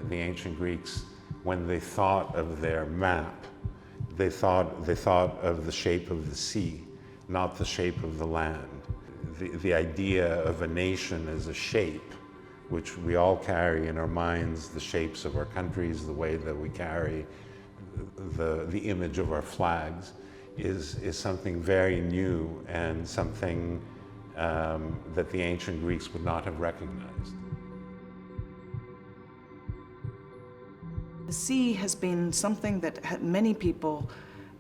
the ancient Greeks, when they thought of their map, they thought of the shape of the sea, not the shape of the land. The idea of a nation as a shape, which we all carry in our minds, the shapes of our countries, the way that we carry the image of our flags, is something very new and something that the ancient Greeks would not have recognized. The sea has been something that many people,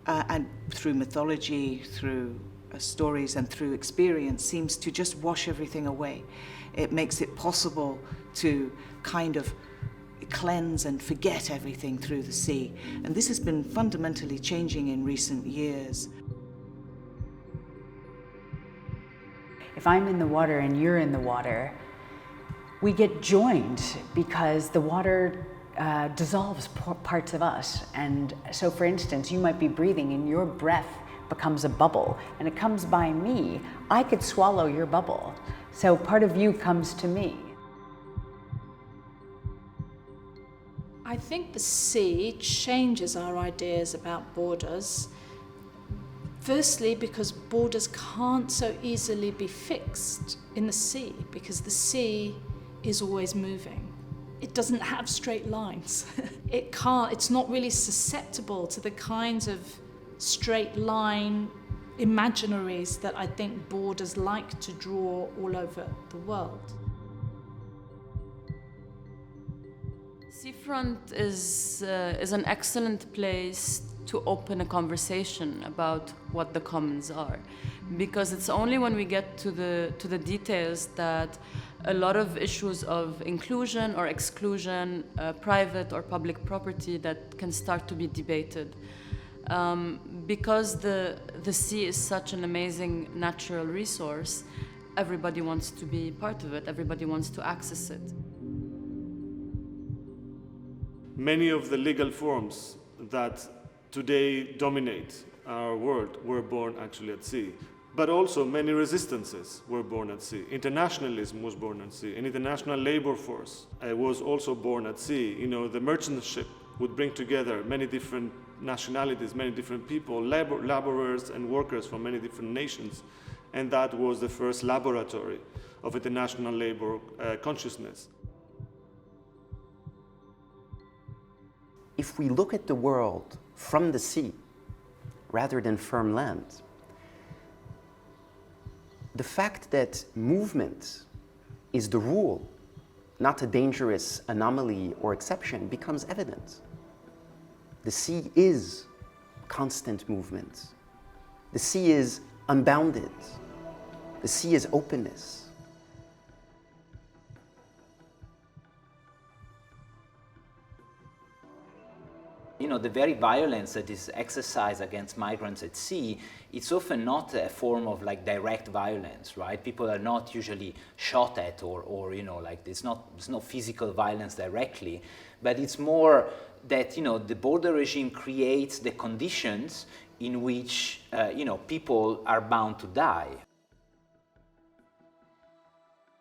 and through mythology, through stories and through experience, seems to just wash everything away. It makes it possible to kind of cleanse and forget everything through the sea. And this has been fundamentally changing in recent years. If I'm in the water and you're in the water, we get joined because the water dissolves parts of us. And so, for instance, you might be breathing and your breath becomes a bubble and it comes by me. I could swallow your bubble. So part of you comes to me. I think the sea changes our ideas about borders. Firstly, because borders can't so easily be fixed in the sea, because the sea is always moving. It doesn't have straight lines. It's not really susceptible to the kinds of straight line imaginaries that I think borders like to draw all over the world. Seafront is an excellent place to open a conversation about what the commons are, because it's only when we get to the details that a lot of issues of inclusion or exclusion, private or public property, that can start to be debated. Because the sea is such an amazing natural resource, everybody wants to be part of it, everybody wants to access it. Many of the legal forms that today dominate our world were born actually at sea. But also many resistances were born at sea. Internationalism was born at sea. An international labor force was also born at sea. You know, the merchant ship would bring together many different nationalities, many different people, laborers and workers from many different nations. And that was the first laboratory of international labor consciousness. If we look at the world from the sea, rather than firm land, the fact that movement is the rule, not a dangerous anomaly or exception, becomes evident. The sea is constant movement. The sea is unbounded. The sea is openness. You know, the very violence that is exercised against migrants at sea, it's often not a form of like direct violence, right? People are not usually shot at or you know, like it's no physical violence directly, but it's more that, you know, the border regime creates the conditions in which, you know, people are bound to die.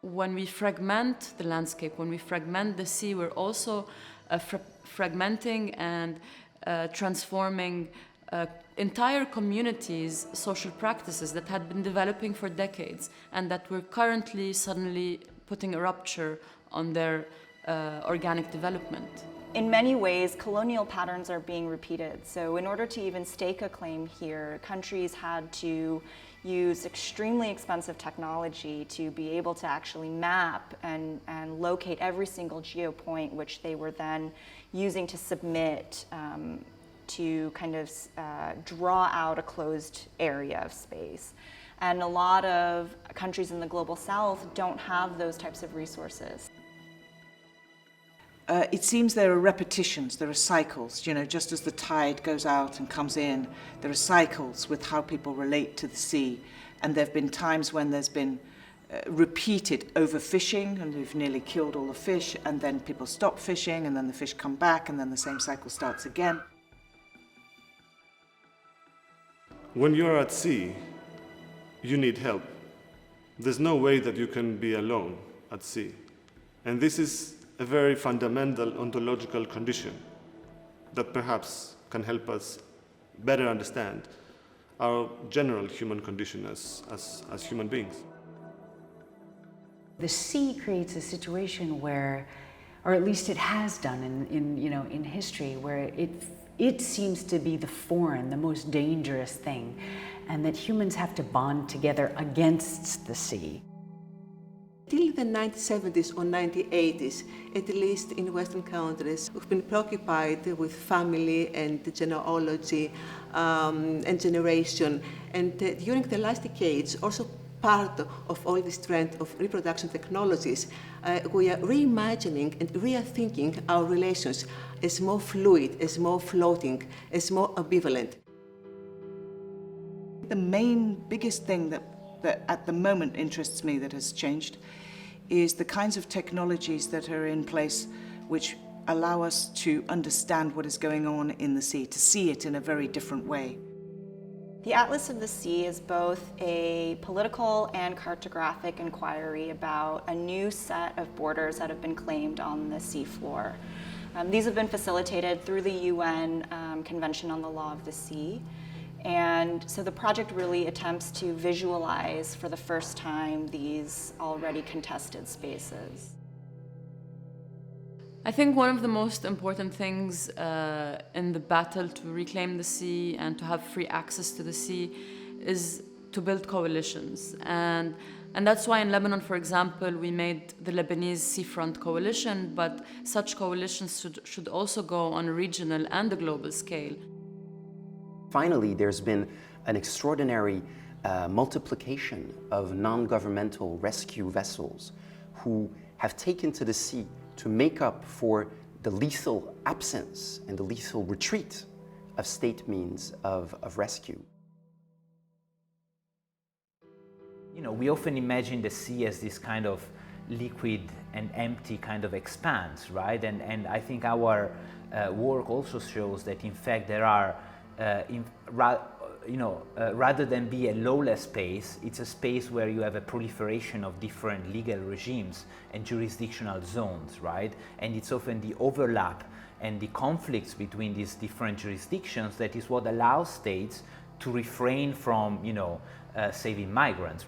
When we fragment the landscape, when we fragment the sea, we're also fragmenting and transforming entire communities' social practices that had been developing for decades and that we're currently suddenly putting a rupture on their organic development. In many ways, colonial patterns are being repeated. So in order to even stake a claim here, countries had to use extremely expensive technology to be able to actually map and locate every single geopoint, which they were then using to submit to kind of draw out a closed area of space. And a lot of countries in the global south don't have those types of resources. It seems there are repetitions, there are cycles, you know, just as the tide goes out and comes in, there are cycles with how people relate to the sea. And there have been times when there's been repeated overfishing and we've nearly killed all the fish, and then people stop fishing and then the fish come back and then the same cycle starts again. When you're at sea, you need help. There's no way that you can be alone at sea. And this is a very fundamental ontological condition that perhaps can help us better understand our general human condition as human beings. The sea creates a situation where, or at least it has done in history, where it seems to be the foreign, the most dangerous thing, and that humans have to bond together against the sea. Till the 1970s or 1980s, at least in Western countries, we've been preoccupied with family and genealogy and generation. And during the last decades, also part of all this trend of reproduction technologies, we are reimagining and rethinking our relations as more fluid, as more floating, as more ambivalent. The biggest thing that at the moment interests me that has changed is the kinds of technologies that are in place which allow us to understand what is going on in the sea, to see it in a very different way. The Atlas of the Sea is both a political and cartographic inquiry about a new set of borders that have been claimed on the seafloor. These have been facilitated through the UN Convention on the Law of the Sea. And so the project really attempts to visualize for the first time these already contested spaces. I think one of the most important things in the battle to reclaim the sea and to have free access to the sea is to build coalitions. And that's why in Lebanon, for example, we made the Lebanese Seafront Coalition, but such coalitions should also go on a regional and a global scale. Finally, there's been an extraordinary multiplication of non-governmental rescue vessels who have taken to the sea to make up for the lethal absence and the lethal retreat of state means of rescue. You know, we often imagine the sea as this kind of liquid and empty kind of expanse, right? And I think our work also shows that in fact there are rather than be a lawless space, it's a space where you have a proliferation of different legal regimes and jurisdictional zones, right? And it's often the overlap and the conflicts between these different jurisdictions that is what allows states to refrain from, saving migrants.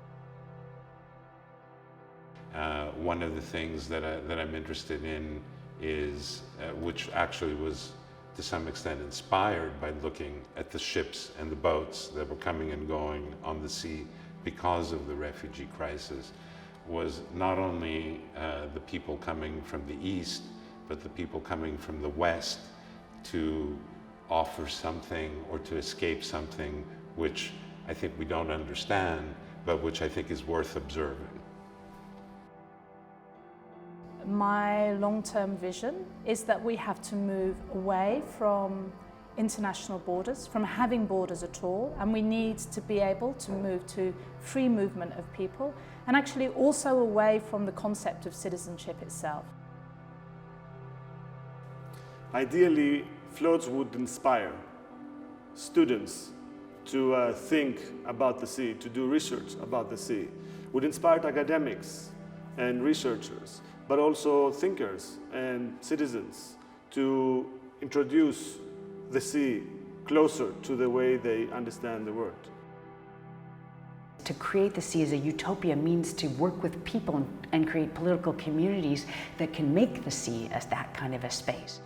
One of the things that I'm interested in is, which actually was to some extent inspired by looking at the ships and the boats that were coming and going on the sea because of the refugee crisis, was not only the people coming from the east, but the people coming from the west to offer something or to escape something which I think we don't understand, but which I think is worth observing. My long-term vision is that we have to move away from international borders, from having borders at all, and we need to be able to move to free movement of people, and actually also away from the concept of citizenship itself. Ideally, floats would inspire students to think about the sea, to do research about the sea, would inspire academics and researchers, but also thinkers and citizens to introduce the sea closer to the way they understand the world. To create the sea as a utopia means to work with people and create political communities that can make the sea as that kind of a space.